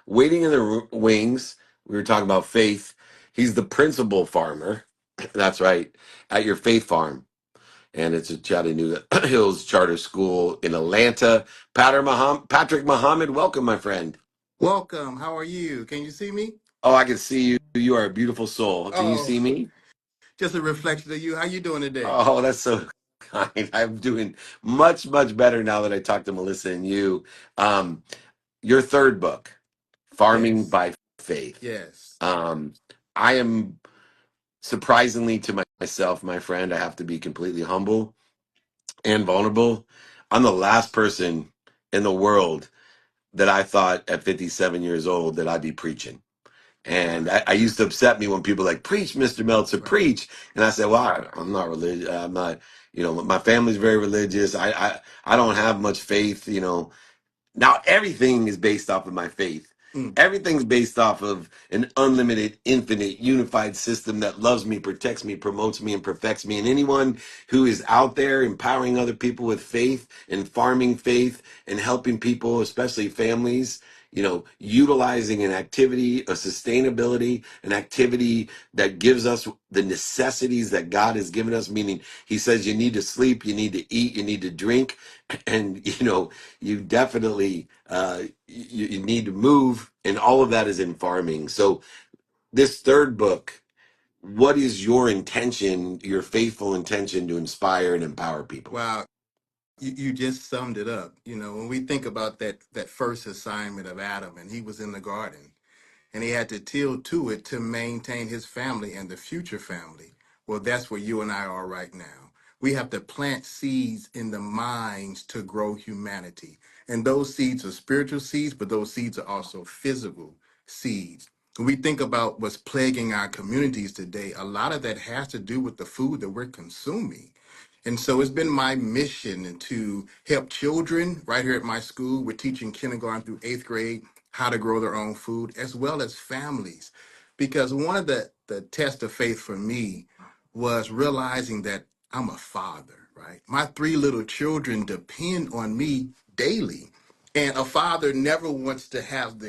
Waiting in the wings. We were talking about faith. He's the principal farmer. That's right, at your faith farm. And it's a Chattanooga Hills Charter School in Atlanta. Patrick Muhammad, welcome, my friend. Welcome. How are you? Can you see me? Oh, I can see you. You are a beautiful soul. Can you Oh, see me? just a reflection of you. How you doing today? Oh, that's so kind. I'm doing much, much better now that I talked to Melissa and you. Um, your third book, Farming Yes. by Faith. Yes. Um, I am surprisingly to myself, my friend, I have to be completely humble and vulnerable. I'm the last person in the world that I thought at 57 years old that I'd be preaching. And Right. I used to upset me when people like, preach, Mr. Meltzer, Right. preach. And I said, well, I'm not religious. I'm not, my family's very religious. I don't have much faith, Now everything is based off of my faith. Mm. Everything's based off of an unlimited, infinite, unified system that loves me, protects me, promotes me, and perfects me. And anyone who is out there empowering other people with faith and farming faith and helping people, especially families, utilizing an activity, a sustainability, an activity that gives us the necessities that God has given us, meaning He says you need to sleep, you need to eat, you need to drink. And, you definitely you need to move, and all of that is in farming. So this third book, what is your intention, your faithful intention to inspire and empower people? Wow. You just summed it up. When we think about that first assignment of Adam, and he was in the garden, and he had to till to it to maintain his family and the future family. Well, that's where you and I are right now. We have to plant seeds in the minds to grow humanity. And those seeds are spiritual seeds, but those seeds are also physical seeds. When we think about what's plaguing our communities today, a lot of that has to do with the food that we're consuming. And so it's been my mission to help children right here at my school. We're teaching kindergarten through eighth grade how to grow their own food, as well as families. Because one of the tests of faith for me was realizing that I'm a father, right? My three little children depend on me daily. And a father never wants to have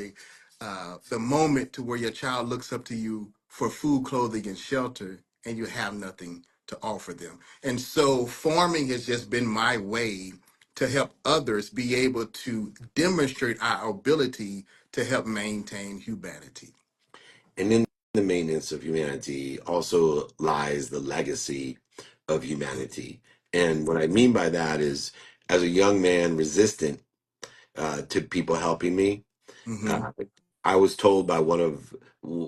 the moment to where your child looks up to you for food, clothing, and shelter, and you have nothing to offer them. And so farming has just been my way to help others be able to demonstrate our ability to help maintain humanity. And in the maintenance of humanity also lies the legacy of humanity. And what I mean by that is, as a young man resistant to people helping me, Mm-hmm. uh, I was told by one of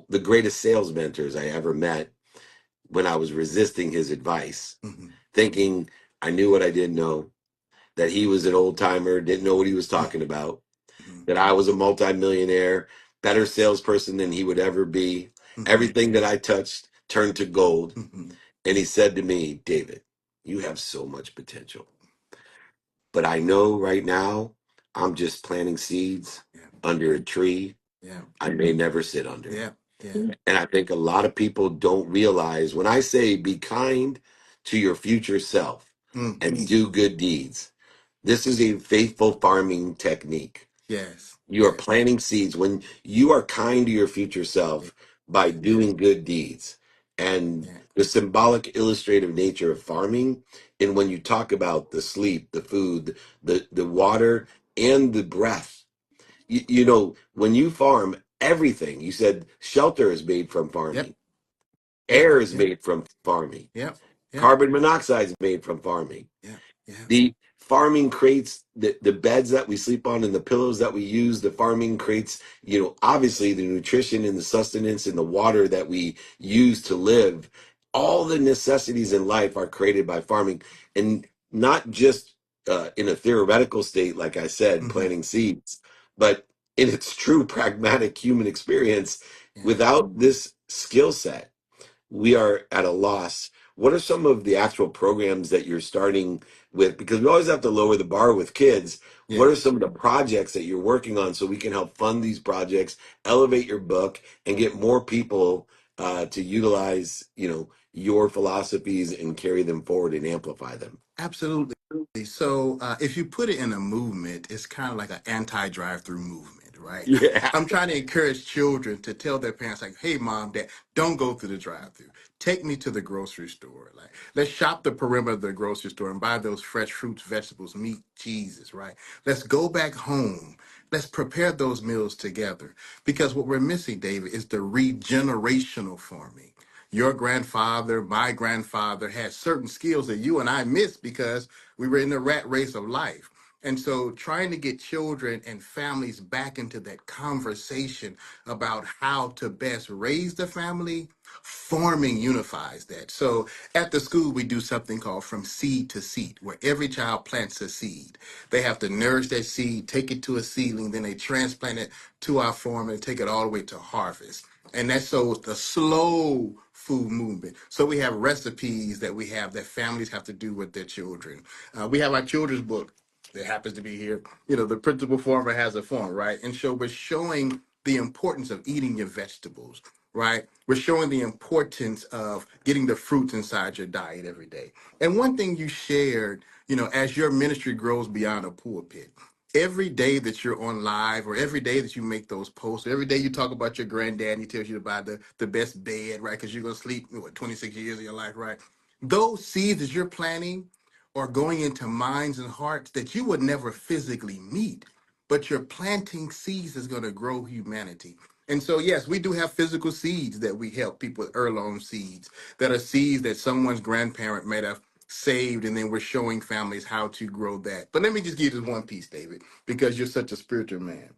the greatest sales mentors I ever met, when I was resisting his advice, Mm-hmm. thinking I knew what I didn't know, that he was an old timer, didn't know what he was talking about, Mm-hmm. that I was a multimillionaire, better salesperson than he would ever be. Mm-hmm. Everything that I touched turned to gold. Mm-hmm. And he said to me, David, you have so much potential. But I know right now I'm just planting seeds Yeah. under a tree Yeah. I may never sit under. Yeah. Yeah. And I think a lot of people don't realize when I say be kind to your future self Mm. and do good deeds, this is a faithful farming technique. Yes. You are Yes. planting seeds when you are kind to your future Yeah. self by Yeah. doing good deeds. And Yeah. the symbolic illustrative nature of farming, and when you talk about the sleep, the food, the water, and the breath, when you farm, everything, you said shelter is made from Yep. farming, Yep. air is Yep. made from farming, Yep. Yep. carbon monoxide is made from farming. Yep. Yep. The farming creates the beds that we sleep on and the pillows that we use. The farming creates, obviously the nutrition and the sustenance and the water that we use to live. All the necessities in life are created by farming, and not just in a theoretical state, like I said, Mm-hmm. planting seeds, but in its true pragmatic human experience. Yeah. Without this skill set, we are at a loss. What are some of the actual programs that you're starting with? Because we always have to lower the bar with kids. What are Yes. some of the projects that you're working on so we can help fund these projects, elevate your book, and get more people to utilize, your philosophies and carry them forward and amplify them? Absolutely. So if you put it in a movement, it's kind of like an anti-drive-through movement, right? Yeah. I'm trying to encourage children to tell their parents, like, hey, mom, dad, don't go through the drive through. Take me to the grocery store. Like, let's shop the perimeter of the grocery store and buy those fresh fruits, vegetables, meat, cheeses, right? Let's go back home. Let's prepare those meals together. Because what we're missing, David, is the regenerational farming. Your grandfather, my grandfather had certain skills that you and I missed because we were in the rat race of life. And so, trying to get children and families back into that conversation about how to best raise the family, farming unifies that. So, at the school, we do something called From Seed to Seed, where every child plants a seed. They have to nourish that seed, take it to a seedling, then they transplant it to our farm and take it all the way to harvest. And that's so the slow food movement. So we have recipes that we have that families have to do with their children. We have our children's book that happens to be here. You know, the principal farmer has a farm, right? And so we're showing the importance of eating your vegetables, right? We're showing the importance of getting the fruits inside your diet every day. And one thing you shared, you know, as your ministry grows beyond a pulpit, every day that you're on live or every day that you make those posts, or every day you talk about your granddad and he tells you to buy the best bed, right? Because you're going to sleep, what, 26 years of your life, right? Those seeds that you're planting are going into minds and hearts that you would never physically meet, but you're planting seeds that's going to grow humanity. And so, yes, we do have physical seeds that we help people with heirloom seeds that are seeds that someone's grandparent might have saved, and then we're showing families how to grow that. But let me just give you this one piece, David, because you're such a spiritual man.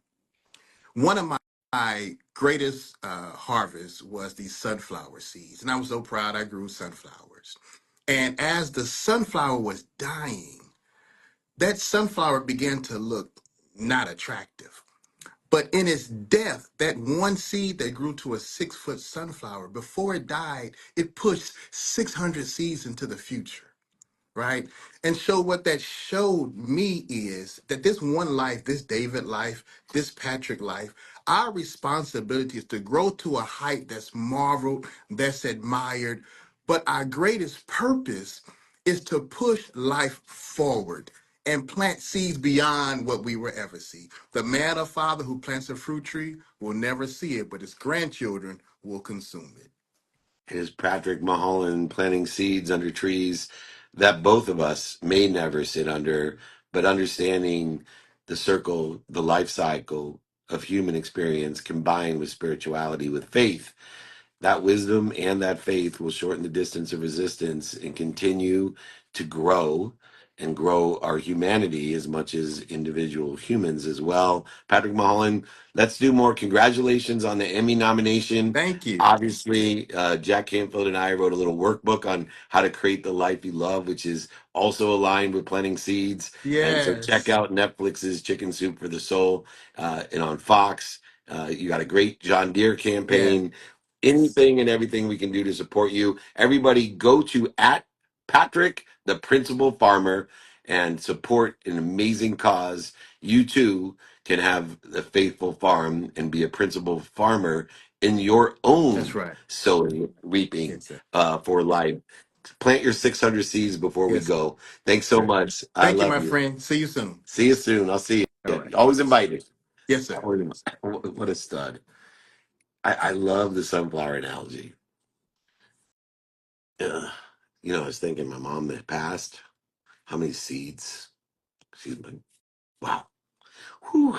One of my greatest harvests was these sunflower seeds, and I was so proud I grew sunflowers. And as the sunflower was dying, that sunflower began to look not attractive. But in its death, that one seed that grew to a 6 foot sunflower, before it died, it pushed 600 seeds into the future, right? And so what that showed me is that this one life, this David life, this Patrick life, our responsibility is to grow to a height that's marveled, that's admired, but our greatest purpose is to push life forward and plant seeds beyond what we will ever see. The man or father who plants a fruit tree will never see it, but his grandchildren will consume it. Is Patrick Mulholland planting seeds under trees that both of us may never sit under, but understanding the circle, the life cycle of human experience combined with spirituality, with faith, that wisdom and that faith will shorten the distance of resistance and continue to grow and grow our humanity as much as individual humans as well. Patrick Mulholland, let's do more. Congratulations on the Emmy nomination. Thank you. Obviously, Jack Canfield and I wrote a little workbook on how to create the life you love, which is also aligned with planting seeds. And so check Yes. out Netflix's Chicken Soup for the Soul and on Fox. You got a great John Deere Yes. campaign. Anything and everything we can do to support you. Everybody go to at Patrick, the principal farmer, and support an amazing cause. You too can have a faithful farm and be a principal farmer in your That's own right. sowing, reaping Yes, sir. for life. Plant your 600 seeds before we Yes, sir. go. Thanks so much. I Thank you, love my you. friend. See you soon. See you soon. I'll see All you. right. Always invited. Yes, sir. What a stud. I love the sunflower analogy. Yeah. You know, I was thinking my mom that passed, how many seeds? She's been, wow. Whew,